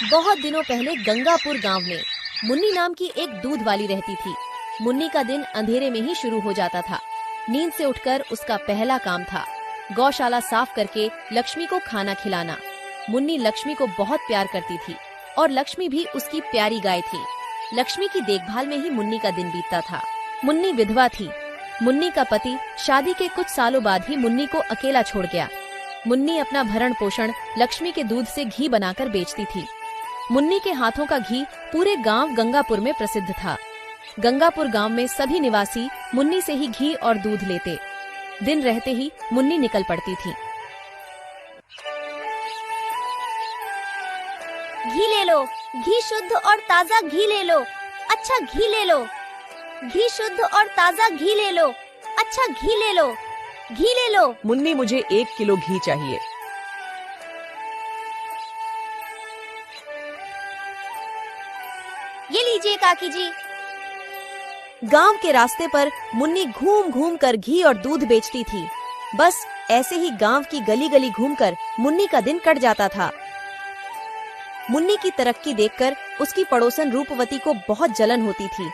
बहुत दिनों पहले गंगापुर गांव में मुन्नी नाम की एक दूध वाली रहती थी। मुन्नी का दिन अंधेरे में ही शुरू हो जाता था। नींद से उठकर उसका पहला काम था गौशाला साफ करके लक्ष्मी को खाना खिलाना। मुन्नी लक्ष्मी को बहुत प्यार करती थी और लक्ष्मी भी उसकी प्यारी गाय थी। लक्ष्मी की देखभाल में ही मुन्नी का दिन बीतता था। मुन्नी विधवा थी। मुन्नी का पति शादी के कुछ सालों बाद ही मुन्नी को अकेला छोड़ गया। मुन्नी अपना भरण पोषण लक्ष्मी के दूध से घी बनाकर बेचती थी। मुन्नी के हाथों का घी पूरे गांव गंगापुर में प्रसिद्ध था। गंगापुर गांव में सभी निवासी मुन्नी से ही घी और दूध लेते। दिन रहते ही मुन्नी निकल पड़ती थी। घी ले लो, घी शुद्ध और ताजा घी ले लो, अच्छा घी ले लो। घी शुद्ध और ताजा घी ले लो, अच्छा घी ले लो, घी ले लो। मुन्नी मुझे 1 किलो घी चाहिए। ये लीजिए काकी जी। गांव के रास्ते पर मुन्नी घूम घूम कर घी और दूध बेचती थी। बस ऐसे ही गांव की गली गली घूमकर मुन्नी का दिन कट जाता था। मुन्नी की तरक्की देखकर उसकी पड़ोसन रूपवती को बहुत जलन होती थी।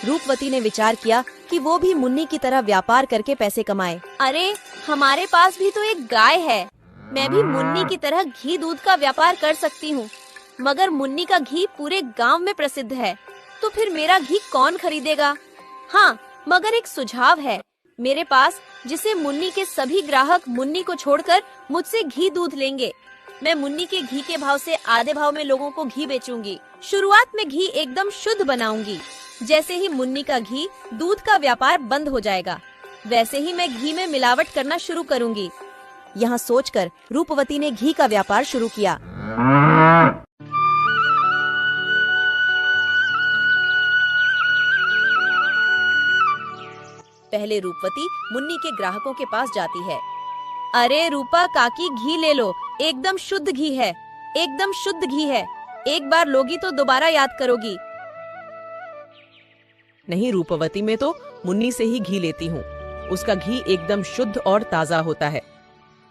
रूपवती ने विचार किया कि वो भी मुन्नी की तरह व्यापार करके पैसे कमाए। अरे हमारे पास भी तो एक गाय है, मैं भी मुन्नी की तरह घी दूध का व्यापार कर सकती हूँ। मगर मुन्नी का घी पूरे गांव में प्रसिद्ध है, तो फिर मेरा घी कौन खरीदेगा? हाँ, मगर एक सुझाव है मेरे पास, जिसे मुन्नी के सभी ग्राहक मुन्नी को छोड़कर मुझसे घी दूध लेंगे। मैं मुन्नी के घी के भाव से आधे भाव में लोगों को घी बेचूंगी। शुरुआत में घी एकदम शुद्ध बनाऊंगी। जैसे ही मुन्नी का घी दूध का व्यापार बंद हो जाएगा, वैसे ही मैं घी में मिलावट करना शुरू करूंगी। यहाँ सोचकर रूपवती ने घी का व्यापार शुरू किया। पहले रूपवती मुन्नी के ग्राहकों के पास जाती है। अरे रूपा काकी, घी ले लो, एकदम शुद्ध घी है, एकदम शुद्ध घी है। एक बार लोगी तो दोबारा याद करोगी। नहीं रूपवती, मैं तो मुन्नी से ही घी लेती हूँ। उसका घी एकदम शुद्ध और ताजा होता है।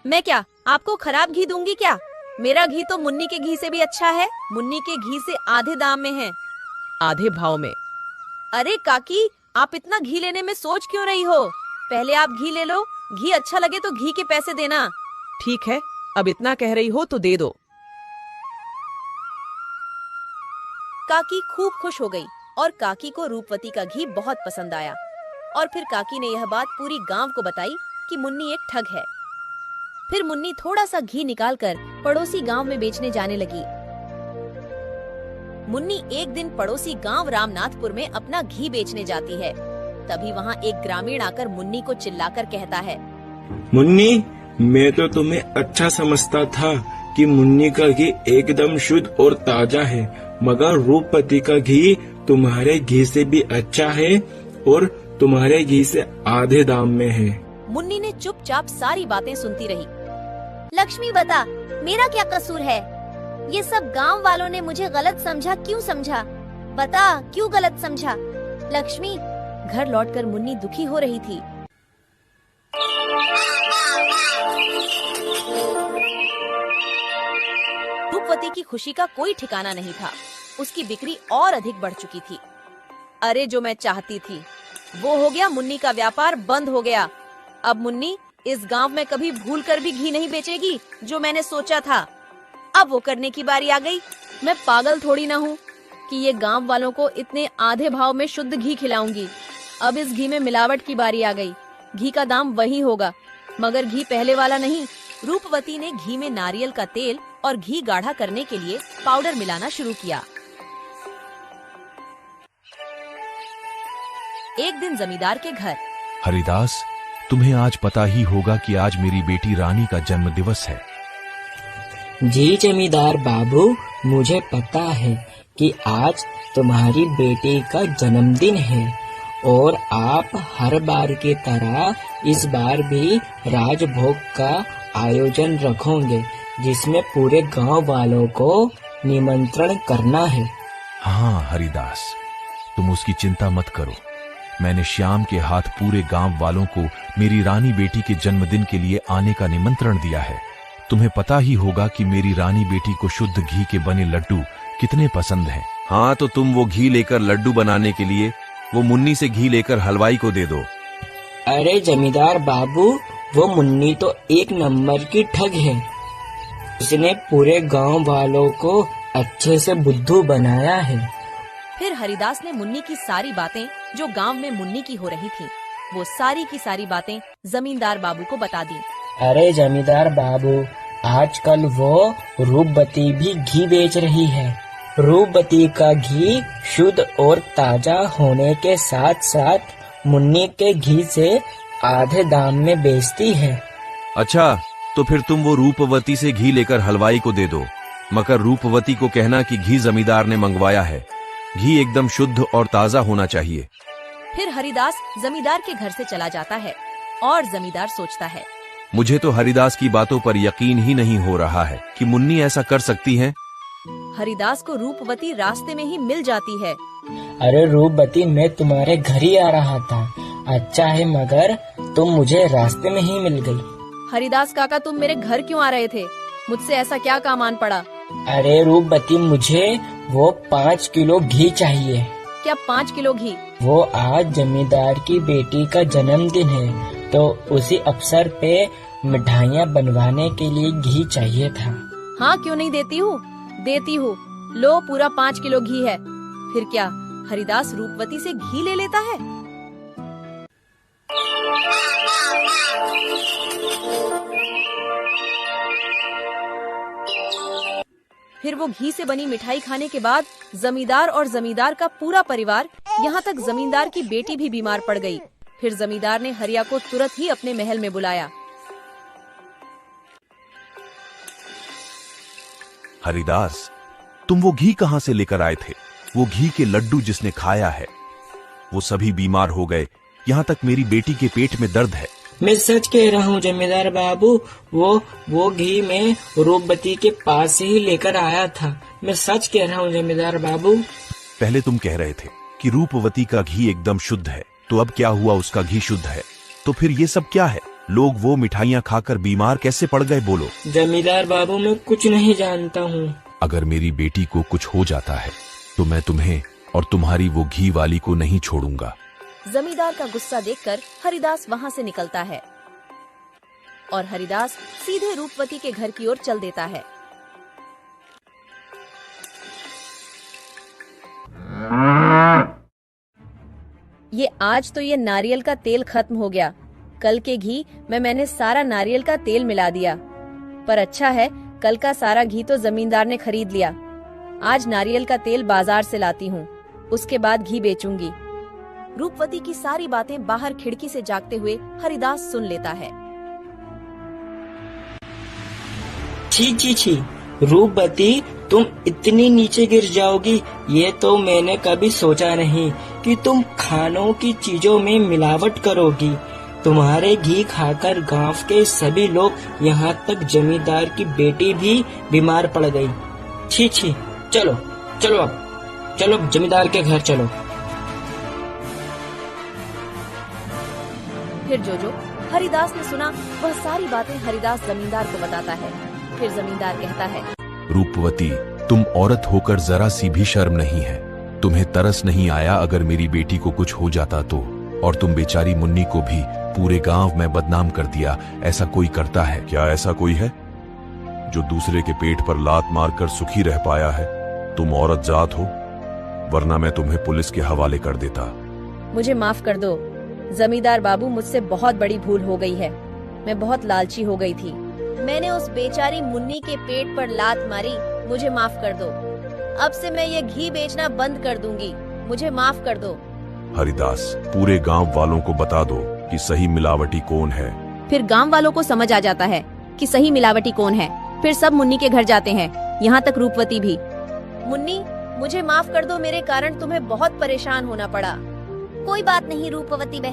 मैं क्या आपको खराब घी दूंगी क्या? मेरा घी तो मुन्नी के घी से भी अच्छा है। मुन्नी के घी से आधे दाम में है। आधे भाव में? अरे काकी, आप इतना घी लेने में सोच क्यों रही हो? पहले आप घी ले लो, घी अच्छा लगे तो घी के पैसे देना। ठीक है, अब इतना कह रही हो तो दे दो। काकी खूब खुश हो गई और काकी को रूपवती का घी बहुत पसंद आया। और फिर काकी ने यह बात पूरी गांव को बताई कि मुन्नी एक ठग है। फिर मुन्नी थोड़ा सा घी निकालकर पड़ोसी गांव में बेचने जाने लगी। मुन्नी एक दिन पड़ोसी गांव रामनाथपुर में अपना घी बेचने जाती है। तभी वहाँ एक ग्रामीण आकर मुन्नी को चिल्लाकर कहता है, मुन्नी, मैं तो तुम्हें अच्छा समझता था कि मुन्नी का घी एकदम शुद्ध और ताजा है, मगर रूपवती का घी तुम्हारे घी से भी अच्छा है और तुम्हारे घी से आधे दाम में है। मुन्नी ने चुपचाप सारी बातें सुनती रही। लक्ष्मी बता, मेरा क्या कसूर है? ये सब गांव वालों ने मुझे गलत समझा, क्यों समझा? बता, क्यों गलत समझा? लक्ष्मी। घर लौटकर मुन्नी दुखी हो रही थी। रूपवती की खुशी का कोई ठिकाना नहीं था। उसकी बिक्री और अधिक बढ़ चुकी थी। अरे जो मैं चाहती थी वो हो गया, मुन्नी का व्यापार बंद हो गया। अब मुन्नी इस गांव में कभी भूलकर भी घी नहीं बेचेगी, जो मैंने सोचा था। अब वो करने की बारी आ गई। मैं पागल थोड़ी ना हूँ कि ये गांव वालों को इतने आधे भाव में शुद्ध घी खिलाऊंगी। अब इस घी में मिलावट की बारी आ गई। घी का दाम वही होगा, मगर घी पहले वाला नहीं। रूपवती ने घी में नारियल का तेल और घी गाढ़ा करने के लिए पाउडर मिलाना शुरू किया। एक दिन जमींदार के घर। हरिदास, तुम्हें आज पता ही होगा कि आज मेरी बेटी रानी का जन्म दिवस है। जी जमींदार बाबू, मुझे पता है कि आज तुम्हारी बेटी का जन्मदिन है और आप हर बार की तरह इस बार भी राजभोग का आयोजन रखोगे, जिसमें पूरे गांव वालों को निमंत्रण करना है। हाँ हरिदास, तुम उसकी चिंता मत करो। मैंने श्याम के हाथ पूरे गांव वालों को मेरी रानी बेटी के जन्मदिन के लिए आने का निमंत्रण दिया है। तुम्हें पता ही होगा कि मेरी रानी बेटी को शुद्ध घी के बने लड्डू कितने पसंद हैं। हाँ, तो तुम वो घी लेकर लड्डू बनाने के लिए वो मुन्नी से घी लेकर हलवाई को दे दो। अरे जमींदार बाबू, वो मुन्नी तो एक नंबर की ठग है। उसने पूरे गांव वालों को अच्छे से बुद्धू बनाया है। फिर हरिदास ने मुन्नी की सारी बातें जो गांव में मुन्नी की हो रही थी, वो सारी की सारी बातें जमींदार बाबू को बता दी। अरे जमींदार बाबू, आजकल वो रूपवती भी घी बेच रही है। रूपवती का घी शुद्ध और ताजा होने के साथ साथ मुन्नी के घी से आधे दाम में बेचती है। अच्छा, तो फिर तुम वो रूपवती से घी लेकर हलवाई को दे दो, मगर रूपवती को कहना कि घी जमींदार ने मंगवाया है। घी एकदम शुद्ध और ताजा होना चाहिए। फिर हरिदास जमींदार के घर से चला जाता है और जमींदार सोचता है, मुझे तो हरिदास की बातों पर यकीन ही नहीं हो रहा है कि मुन्नी ऐसा कर सकती है। हरिदास को रूपवती रास्ते में ही मिल जाती है। अरे रूपवती, मैं तुम्हारे घर ही आ रहा था। अच्छा है, मगर तुम मुझे रास्ते में ही मिल गई। हरिदास काका, तुम मेरे घर क्यों आ रहे थे? मुझसे ऐसा क्या काम आन पड़ा? अरे रूपवती, मुझे वो 5 किलो घी चाहिए। क्या 5 किलो घी? वो आज जमींदार की बेटी का जन्मदिन है, तो उसी अवसर पे मिठाइयाँ बनवाने के लिए घी चाहिए था। हाँ, क्यों नहीं देती हूँ, देती हूँ। लो, पूरा 5 किलो घी है। फिर क्या हरिदास रूपवती से घी ले लेता है? फिर वो घी से बनी मिठाई खाने के बाद जमींदार और जमींदार का पूरा परिवार, यहाँ तक जमींदार की बेटी भी बीमार पड़ गई। फिर जमींदार ने हरिया को तुरंत ही अपने महल में बुलाया। हरिदास, तुम वो घी कहाँ से लेकर आए थे? वो घी के लड्डू जिसने खाया है वो सभी बीमार हो गए, यहाँ तक मेरी बेटी के पेट में दर्द है। मैं सच कह रहा हूँ जमींदार बाबू, वो घी मैं रूपवती के पास से ही लेकर आया था। मैं सच कह रहा हूँ जमींदार बाबू। पहले तुम कह रहे थे कि रूपवती का घी एकदम शुद्ध है, तो अब क्या हुआ उसका घी शुद्ध है? तो फिर ये सब क्या है? लोग वो मिठाइयाँ खाकर बीमार कैसे पड़ गए, बोलो। जमींदार बाबू, मैं कुछ नहीं जानता हूँ। अगर मेरी बेटी को कुछ हो जाता है तो मैं तुम्हें और तुम्हारी वो घी वाली को नहीं छोड़ूंगा। जमींदार का गुस्सा देखकर हरिदास वहाँ से निकलता है और हरिदास सीधे रूपवती के घर की ओर चल देता है। आज तो ये नारियल का तेल खत्म हो गया। कल के घी में मैंने सारा नारियल का तेल मिला दिया, पर अच्छा है कल का सारा घी तो जमींदार ने खरीद लिया। आज नारियल का तेल बाजार से लाती हूँ, उसके बाद घी बेचूंगी। रूपवती की सारी बातें बाहर खिड़की से जागते हुए हरिदास सुन लेता है। छी छी छी, रूपवती तुम इतनी नीचे गिर जाओगी, ये तो मैंने कभी सोचा नहीं कि तुम खानों की चीजों में मिलावट करोगी। तुम्हारे घी खाकर गांव के सभी लोग, यहाँ तक जमींदार की बेटी भी बीमार पड़ गई। छी छी, चलो चलो अब चलो जमींदार के घर चलो। फिर जो हरिदास ने सुना वह सारी बातें हरिदास जमींदार को बताता है। फिर जमींदार कहता है, रूपवती, तुम औरत होकर जरा सी भी शर्म नहीं है। तुम्हें तरस नहीं आया अगर मेरी बेटी को कुछ हो जाता तो? और तुम बेचारी मुन्नी को भी पूरे गांव में बदनाम कर दिया। ऐसा कोई करता है क्या? ऐसा कोई है जो दूसरे के पेट पर लात मारकर सुखी रह पाया है? तुम औरत जात हो, वरना मैं तुम्हें पुलिस के हवाले कर देता। मुझे माफ कर दो जमींदार बाबू, मुझसे बहुत बड़ी भूल हो गई है। मैं बहुत लालची हो गई थी। मैंने उस बेचारी मुन्नी के पेट पर लात मारी। मुझे माफ कर दो। अब से मैं ये घी बेचना बंद कर दूंगी। मुझे माफ कर दो। हरिदास, पूरे गांव वालों को बता दो कि सही मिलावटी कौन है। फिर गांव वालों को समझ आ जाता है कि सही मिलावटी कौन है। फिर सब मुन्नी के घर जाते हैं, यहाँ तक रूपवती भी। मुन्नी, मुझे माफ कर दो, मेरे कारण तुम्हें बहुत परेशान होना पड़ा। कोई बात नहीं रूपवती बहन।